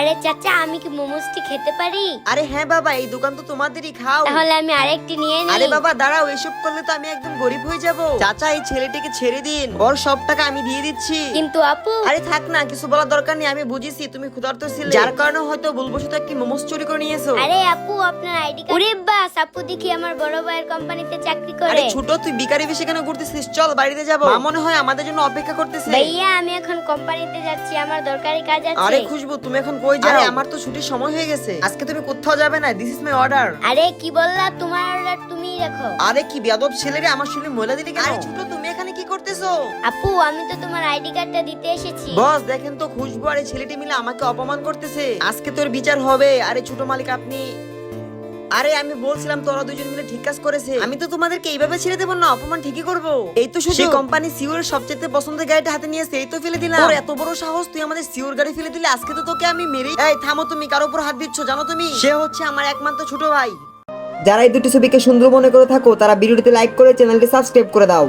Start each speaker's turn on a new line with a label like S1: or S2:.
S1: আরে চাচা, আমি কি মোমোসটি খেতে পারি?
S2: আরে হ্যাঁ বাবা, এই দোকান তো তোমাদেরই, খাও।
S1: তাহলে আমি আরেকটি নিয়ে নিই।
S2: আরে বাবা দাঁড়াও, এসব করলে তো আমি একদম গরিব হয়ে যাব। চাচা এই ছেলেটিকে ছেড়ে দিন, ওর সব টাকা আমি দিয়ে দিচ্ছি।
S1: কিন্তু আপু।
S2: আরে থাক না, কিছু বলার দরকার নেই। আমি বুঝেছি তুমি ক্ষুধার্ত ছিলে, যার কারণে হয়তো ভুলবশত একটি মোমোস চুরি করে নিয়েছো।
S1: আরে আপু, আপনার আইডি কার্ড। ওরে বাস, আপু দেখি আমার বড় ভাইয়ের কোম্পানিতে চাকরি করে।
S2: আরে ছোট, তুই ভিখারি বেশে কেন ঘুরতেছিস? চল বাড়িতে যাবো, মা মনে হয় আমাদের জন্য অপেক্ষা করতেছে।
S1: ভাইয়া, আমি এখন কোম্পানিতে যাচ্ছি, আমার দরকারি কাজ আছে।
S2: আরে খুশবু, তুমি এখন কই যাও? আরে আমার তো ছুটির সময় হয়ে গেছে, আজকে তুমি কোথাও যাবে না। This is my order.
S1: আরে কি বললা? তোমার অর্ডার তুমিই রাখো।
S2: আরে কি বেয়াদব ছেলে রে, আমার শুনে ময়লা দিলি কেন? আরে ছোট, তুমি এখানে কি করতেছো?
S1: আপু, আমি তো তোমার আইডি কার্ডটা দিতে এসেছি।
S2: বস দেখেন তো, খুশবু আর এই ছেলেটি মিলে আমাকে অপমান করতেছে। আজকে তোর বিচার হবে। আরে ছোট মালিক আপনি। আরে আমি বলছিলাম তোরা দুজন মিলে ঠিক কাজ করেছে। আমি তো তোমাদেরকে এইভাবে ছেড়ে দেবো না, অপমান ঠিকই করবো। এই তো শুধু কোম্পানি সিওর সবচেয়ে পছন্দের গাড়িটা হাতে নিয়েছে, এই তো ফেলে দিলাম। তোর এত বড় সাহস, তুই আমাদের সিওর গাড়ি ফেলে দিলে? আজকে তো তোকে আমি মেরে। এই থামো, তুমি কার উপর হাত দিচ্ছ জানো তুমি? সে হচ্ছে আমার একমাত্র ছোট ভাই। যারা এই দুটি ছবিকে সুন্দর মনে করে থাকো, তারা ভিডিওটিতে লাইক করে চ্যানেলটি সাবস্ক্রাইব করে দাও।